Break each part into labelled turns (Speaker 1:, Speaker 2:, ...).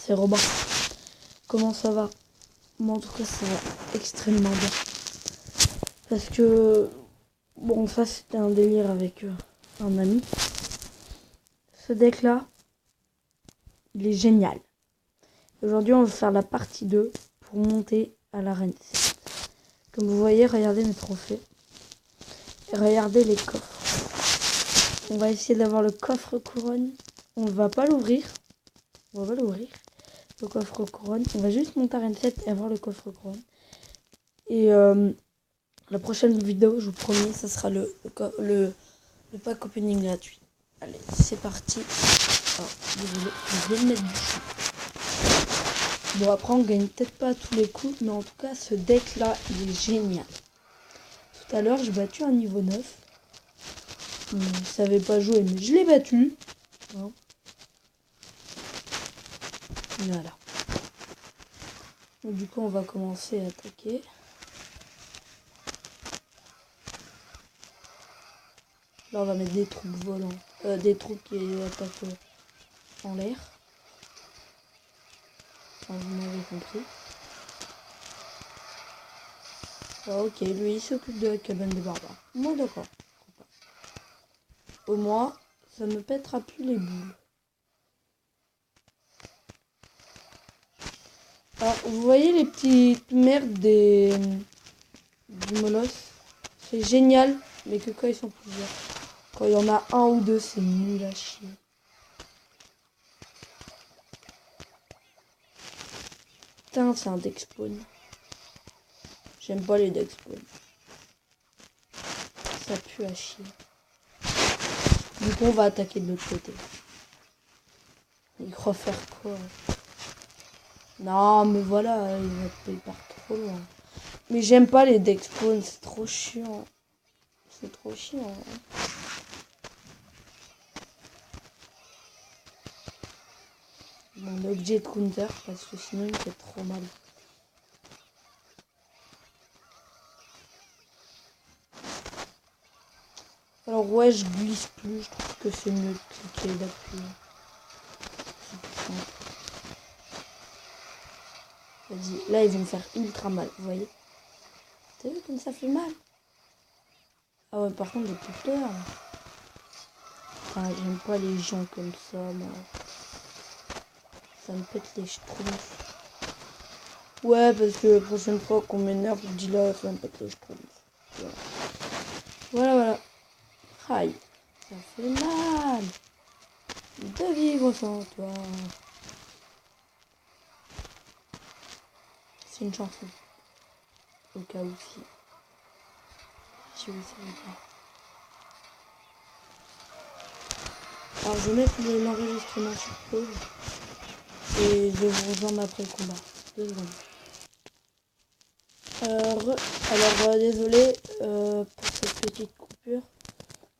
Speaker 1: c'est Robin. Comment ça va? Moi en tout cas ça va extrêmement bien. Parce que, bon ça c'était un délire avec un ami. Ce deck là, il est génial. Aujourd'hui on va faire la partie 2 pour monter à l'arène 7. Comme vous voyez, regardez mes trophées. Et regardez les coffres. On va essayer d'avoir le coffre couronne. On ne va pas l'ouvrir. Le coffre couronne. On va juste monter à l'arène 7 et avoir le coffre couronne. Et la prochaine vidéo, je vous promets, ça sera le pack opening gratuit. Allez, c'est parti. Oh, désolé, je vais le mettre du chou. Bon, après, on gagne peut-être pas à tous les coups, mais en tout cas, ce deck-là, il est génial. Tout à l'heure, j'ai battu un niveau 9. Je savais pas jouer, mais je l'ai battu. Hein. Voilà. Donc, du coup, on va commencer à attaquer. Là, on va mettre des troupes volants. Des troupes qui attaquent en l'air. Enfin, vous m'avez compris. Ah, ok, lui, il s'occupe de la cabane des barbares. Moi, d'accord. Au moins, ça me pètera plus les boules. Alors, vous voyez les petites merdes du molosse? C'est génial, mais que quand ils sont plusieurs. Quand il y en a un ou deux, c'est nul à chier. Putain, c'est un deck spawn. J'aime pas les deck spawn. Ça pue à chier. Du coup, on va attaquer de l'autre côté. Il croit faire quoi? Non, mais voilà, il part trop loin. Mais j'aime pas les deck spawn, c'est trop chiant. C'est trop chiant. Hein. Mon objet de counter, parce que sinon il fait trop mal. Alors ouais, je glisse plus, je trouve que c'est mieux de cliquer d'appuyer. C'est plus simple. Vas-y, là ils vont me faire ultra mal, vous voyez? T'as vu comme ça fait mal? Ah ouais, par contre j'ai plus peur. Enfin, j'aime pas les gens comme ça, moi. Ça me pète les schtroumpfs. Ouais, parce que la prochaine fois qu'on m'énerve, je dis là, ça me pète les schtroumpfs. Voilà. Aïe, ça fait mal de vivre sans toi. C'est une chanson. Au cas où si vous savez pas. Alors je vais mettre l'enregistrement sur pause. Et je vous rejoins après le combat. 2 secondes. Alors désolé pour cette petite coupure.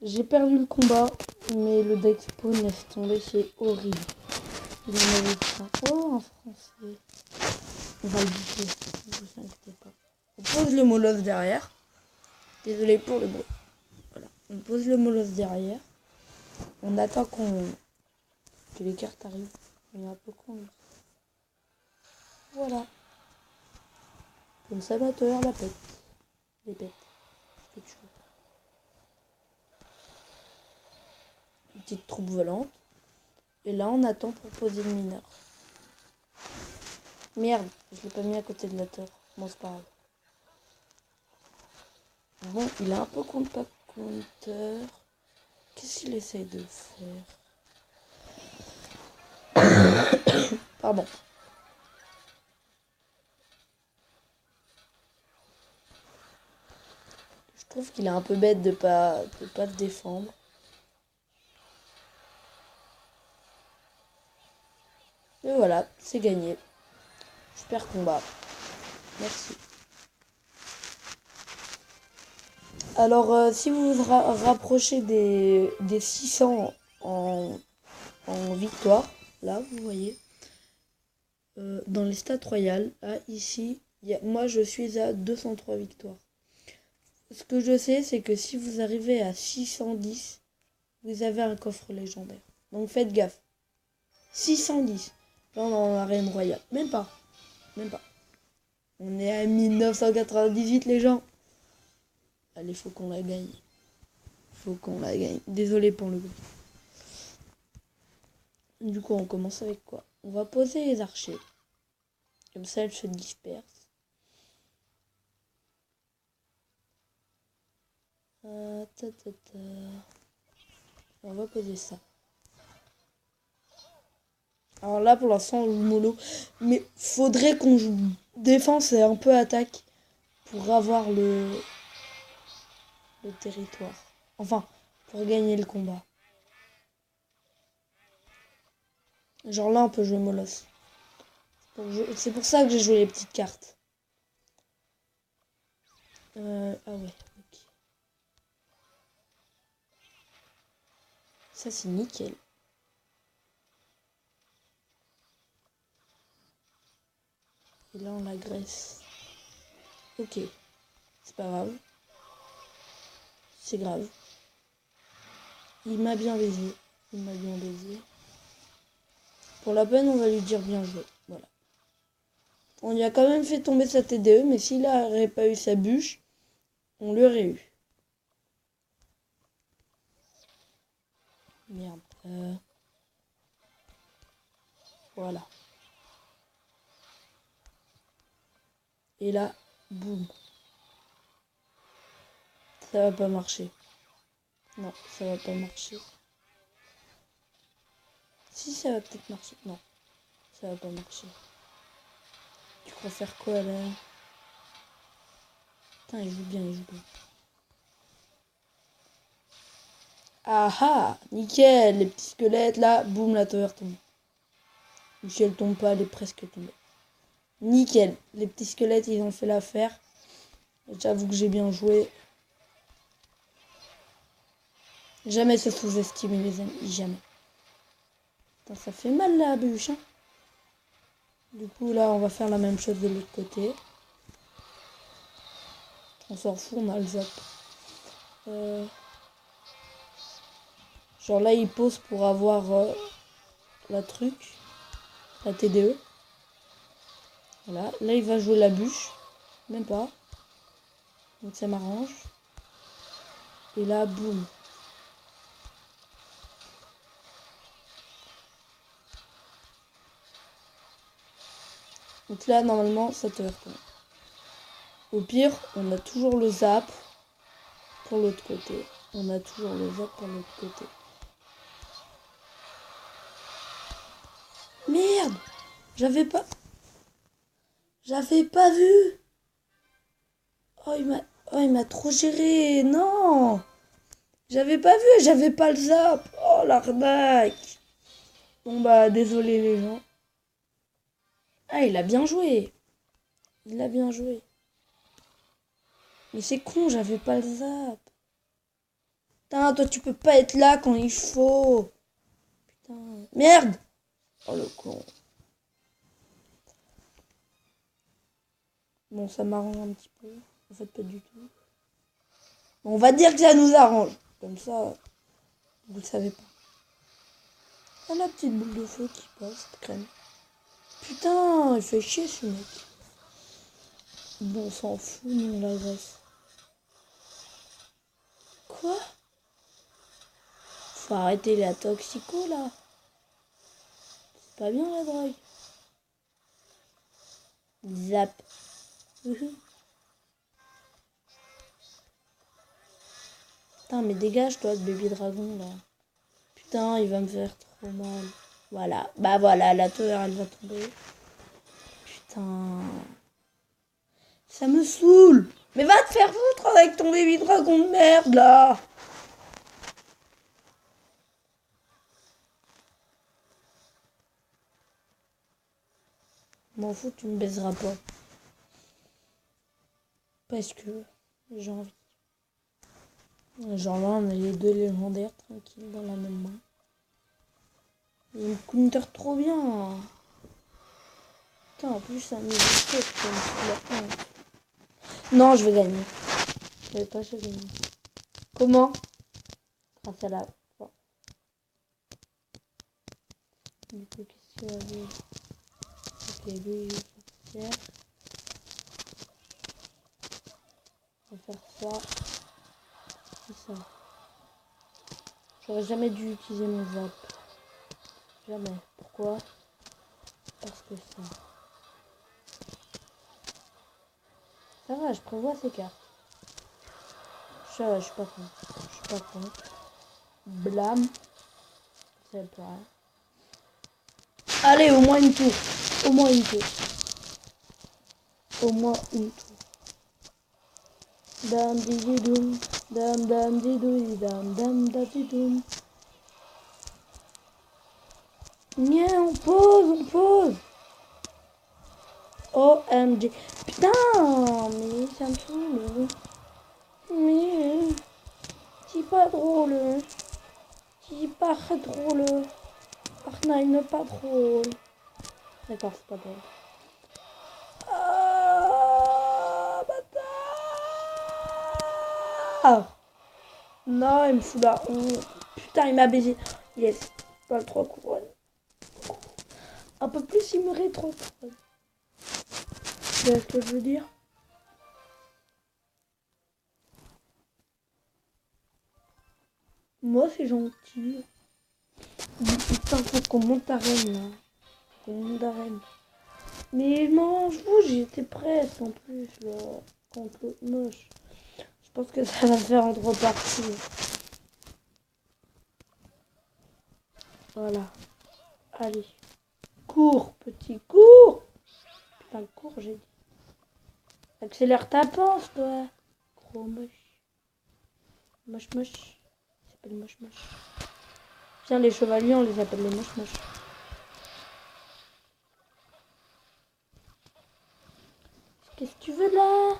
Speaker 1: J'ai perdu le combat, mais le deck spawn laisse tomber, c'est horrible. Il en avait ça. Oh, en français. On va le bouger, ne vous inquiétez pas. On pose le molosse derrière. Désolé pour le bruit. Voilà. On pose le molosse derrière. On attend que les cartes arrivent. On est un peu con. Voilà. Comme ça, batteur, la pète. Les pètes. Ce que tu veux. Une petite troupe volante. Et là, on attend pour poser le mineur. Merde, je l'ai pas mis à côté de la tour. Bon, c'est pas grave. Bon, il a un peu compteur. Qu'est-ce qu'il essaye de faire? Pardon. Je trouve qu'il est un peu bête de pas se défendre. Et voilà, c'est gagné. Super combat. Merci. Alors, si vous vous rapprochez des 600 en victoire, là, vous voyez, dans les stats royales, là, ici, moi, je suis à 203 victoires. Ce que je sais, c'est que si vous arrivez à 610, vous avez un coffre légendaire. Donc, faites gaffe. 610. Là, on est en arène royale. Même pas. Même pas. On est à 1998, les gens. Allez, faut qu'on la gagne. Faut qu'on la gagne. Désolé pour le bruit. Du coup, on commence avec quoi? On va poser les archers. Comme ça, elles se dispersent. On va poser ça. Alors là, pour l'instant, on joue mollo. Mais faudrait qu'on joue défense et un peu attaque pour avoir le territoire. Enfin, pour gagner le combat. Genre là, on peut jouer molosse. C'est pour ça que j'ai joué les petites cartes. Ah ouais, ok. Ça, c'est nickel. Et là, on l'agresse. Ok. C'est pas grave. C'est grave. Il m'a bien baisé. Il m'a bien baisé. Pour la peine, on va lui dire bien joué. Voilà. On lui a quand même fait tomber sa TDE, mais s'il n'aurait pas eu sa bûche, on l'aurait eu. Merde. Voilà. Et là, boum. Ça va pas marcher. Non, ça va pas marcher. Si, ça va peut-être marcher. Non, ça va pas marcher. Tu crois faire quoi là? Putain, il joue bien, il joue bien. Ah ah, nickel, les petits squelettes là, boum, la tower tombe. Ou si elle tombe pas, elle est presque tombée. Nickel, les petits squelettes, ils ont fait l'affaire. J'avoue que j'ai bien joué. Jamais se sous-estimer les amis, jamais. Putain, ça fait mal la bûche, hein. Du coup là, on va faire la même chose de l'autre côté. On s'en fout, on a le zap. Genre là, il pose pour avoir la truc, la TDE. Voilà, là il va jouer la bûche, même pas. Donc ça m'arrange. Et là, boum. Donc là, normalement, ça te retourne. Au pire, on a toujours le zap pour l'autre côté. On a toujours le zap pour l'autre côté. Merde! J'avais pas vu! Oh, il m'a trop géré! Non! J'avais pas vu, j'avais pas le zap! Oh, l'arnaque! Bon bah, désolé les gens. Ah, il a bien joué! Il a bien joué. Mais c'est con, j'avais pas le zap. Putain, toi tu peux pas être là quand il faut. Putain. Merde! Oh le con. Bon, ça m'arrange un petit peu. En fait, pas du tout. Bon, on va dire que ça nous arrange. Comme ça, vous le savez pas. Ah, la petite boule de feu qui passe, crème. Putain, il fait chier ce mec. Bon, on s'en fout, nous on l'agresse. Quoi? Faut arrêter la toxico là. C'est pas bien la drogue. Zap. Putain, mais dégage toi, ce bébé dragon là. Putain, il va me faire trop mal. Voilà. Bah voilà, la tower elle va tomber. Putain. Ça me saoule. Mais va te faire foutre avec ton bébé dragon de merde là. M'en fous, tu me baiseras pas. Parce que j'ai envie. Genre là, on a les deux légendaires tranquilles dans la même main. Il me counter trop bien. Putain, en plus, ça me fait comme la. Non, je vais gagner. Je vais pas, je vais gagner. Comment? Grâce à la. Du coup, Allez. Ok, lui, il va sortir. On va faire ça. Et ça. J'aurais jamais dû utiliser mon zap. Jamais. Pourquoi? Parce que ça. Ça va, je prévois ces cartes. Je suis pas con. Je suis pas con. Blâme. C'est pas rien. Allez, au moins une tour. Au moins une tour. Au moins une tour. Dam dididoum. Dam dam didouille. Dam dam dadidoum. Nya, on pose. OMG. Putain, mais ça me saoule. Mais c'est pas drôle. C'est pas drôle. Fortnite pas drôle. D'accord, c'est pas drôle. Ah, bâtard. Non, il me fout la honte. Putain, il m'a baisé. Yes, pas le 3 couronnes. Un peu plus, il me reste 3 couronnes. Tu vois ce que je veux dire? Moi, c'est gentil. Putain, faut qu'on monte à Rennes, là. Faut qu'on monte à Rennes. Mais je m'en fous, j'étais prête, en plus, là. Contre le moche. Je pense que ça va faire en 3 parties. Voilà. Allez. Cours, petit, cours. Putain, cours, j'ai dit. Accélère ta panse, toi. Gros moche. Moche. Il s'appelle moche. Tiens, les chevaliers, on les appelle les moche. Qu'est-ce que tu veux, là?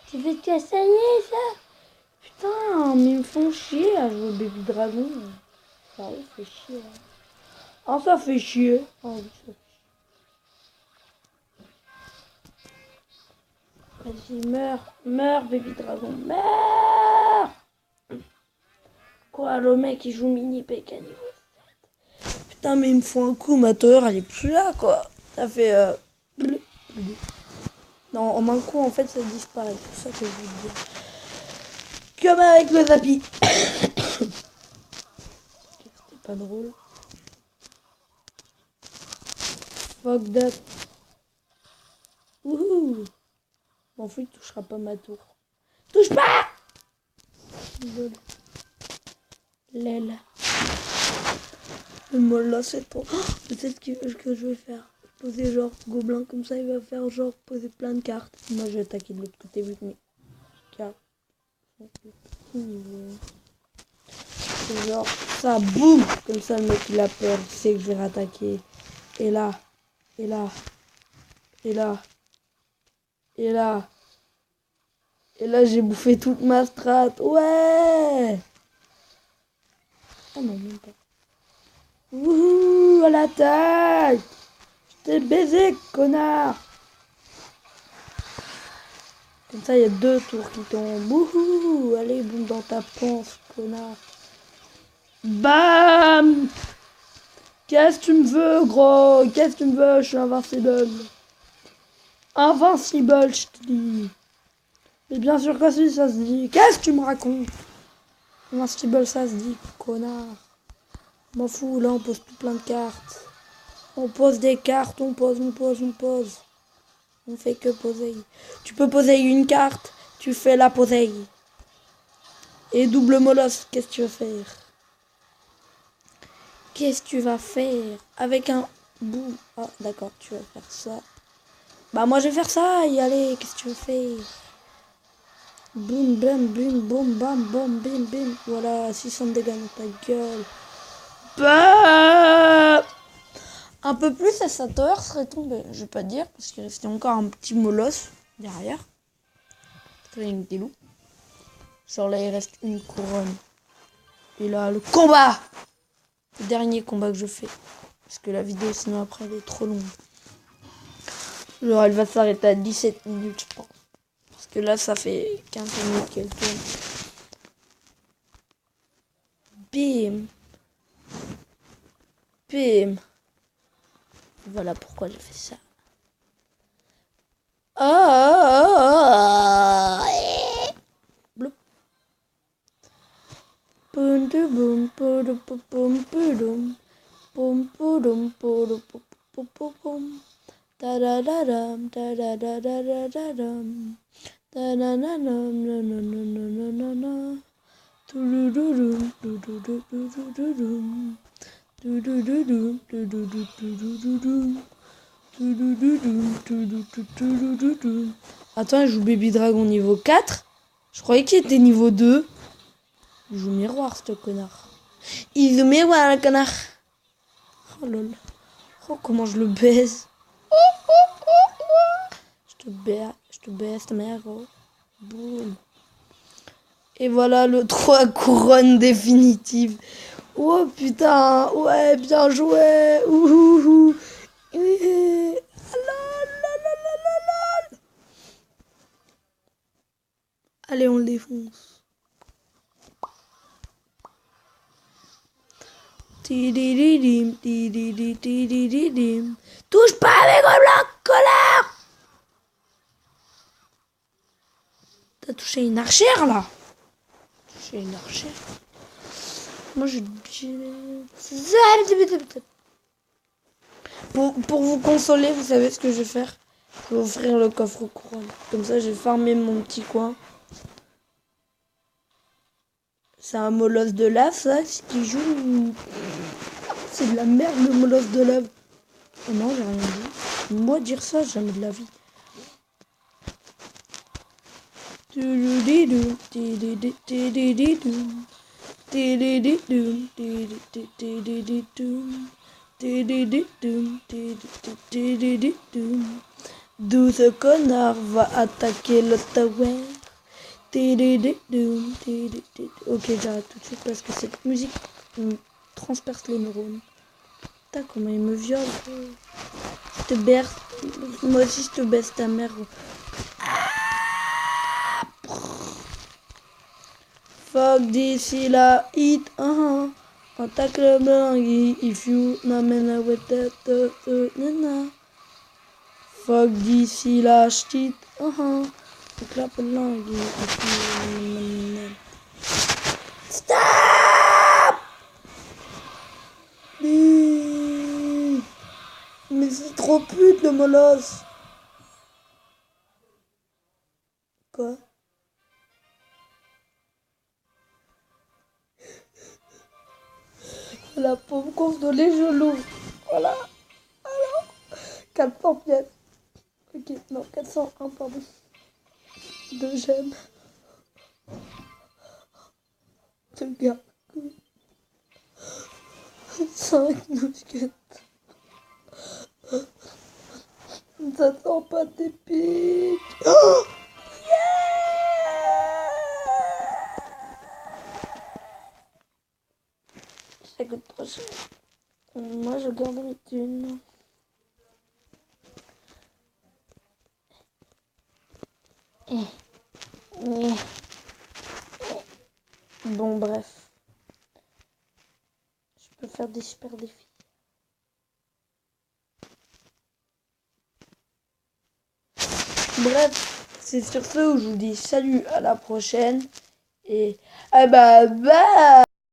Speaker 1: Tu veux t'essayer, ça? Putain, mais ils me font chier à jouer au Baby Dragon. Ça fait chier. Hein. Ah, ça fait chier. Ah oui, ça fait chier. Vas-y, meurs, Baby Dragon, meurs. Quoi, le mec, il joue mini PK niveau 7. Putain, mais il me faut un coup, ma tour, elle est plus là, quoi. Ça fait... Non, en un coup, en fait, ça disparaît. C'est ça que je veux dire. Comme avec le Zappy. C'était pas drôle. Fuck that. Wouhou. M'en fous, il touchera pas ma tour. Touche pas. L'aile. Le mol là, c'est trop. Oh, peut-être que je vais faire. Poser genre gobelin comme ça, il va faire genre poser plein de cartes. Moi, je vais attaquer de l'autre côté vu que mes cartes sont c'est genre ça, boum. Comme ça, le mec il a peur, il sait que je vais rattaquer. Et là. Et là, j'ai bouffé toute ma strat. Ouais. Ah non, même pas. Wouhou, à l'attaque. Je t'ai baisé, connard. Comme ça, il y a 2 tours qui tombent. Wouhou, allez, boum dans ta panse, connard. Bam. Qu'est-ce que tu me veux, gros? Qu'est-ce que tu me veux? Je suis invincible. Invincible, je te dis. Mais bien sûr que si, ça se dit. Qu'est-ce que tu me racontes? Invincible, ça se dit, connard. M'en fous, là, on pose tout plein de cartes. On pose des cartes, on pose. On fait que poser. Tu peux poser une carte, tu fais la poser. Et double molosse, qu'est-ce que tu vas faire? Qu'est-ce que tu vas faire? Avec un bout. Ah, d'accord, tu vas faire ça. Bah, moi, je vais faire ça. Et allez, qu'est-ce que tu vas faire? Boum, bam, boum, boum, bam, bam, bim, bim. Voilà, 600 dégâts dans ta gueule. Bah, un peu plus et sa tower serait tombée. Je vais pas te dire, parce qu'il restait encore un petit molosse derrière. Très une petit loup. Genre là, il reste une couronne. Et là, le combat! Le dernier combat que je fais. Parce que la vidéo, sinon après, elle est trop longue. Genre, elle va s'arrêter à 17 minutes, je pense. Parce que là, ça fait 15 minutes qu'elle tourne. Bim. Bim. Voilà pourquoi j'ai fait ça. Bloup. Boum boum boum boum boum boum boum boum boum da da da dam da da da da da da dam da na na na na na na na na do do do do do do do do do do do do do do do do do. Attends, il joue Baby Dragon niveau 4. Je croyais qu'il était niveau 2. Il joue miroir, ce connard. Il joue miroir, le connard. Oh lol. Oh, comment je le baise. Je te baise, ta mère. Oh. Boum. Et voilà le 3 couronnes définitives. Oh putain, ouais, bien joué. Ouh. Allez, on le défonce. Touche pas avec le blanc, connard. T'as touché une archère, là. Touché une archère. Moi, je... Pour vous consoler, vous savez ce que je vais faire? Je vais offrir le coffre aux couronnes. Comme ça, j'ai farmé mon petit coin. C'est un molosse de lave, ça, qui joue. C'est de la merde, le molosse de lave. Oh non, j'ai rien dit. Moi, dire ça, jamais de la vie. D'où ce connard va attaquer le tower. Ok, j'arrête tout de suite parce que cette musique me transperce les neurones. Putain, comment il me viole. Je te berce. Moi aussi, je te baisse ta mère. Fuck d'ici là, hit, attaque le blanc, if you n'amène with that, nana. Fuck d'ici là, shit, attaque le blanc, if you stop! Mais c'est trop pute le molosse. Quoi? La pauvre conf de les genoux. Voilà. Alors, 400 pièces. Ok, non, 401, pardon. 2 gemmes. 2 gars. 5 mousquettes. Ça sent pas tes pics. Oh ça coûte trop cher. Moi, je garde mes thunes. Bon, bref. Je peux faire des super défis. Bref, c'est sur ce où je vous dis salut, à la prochaine. Et ah bah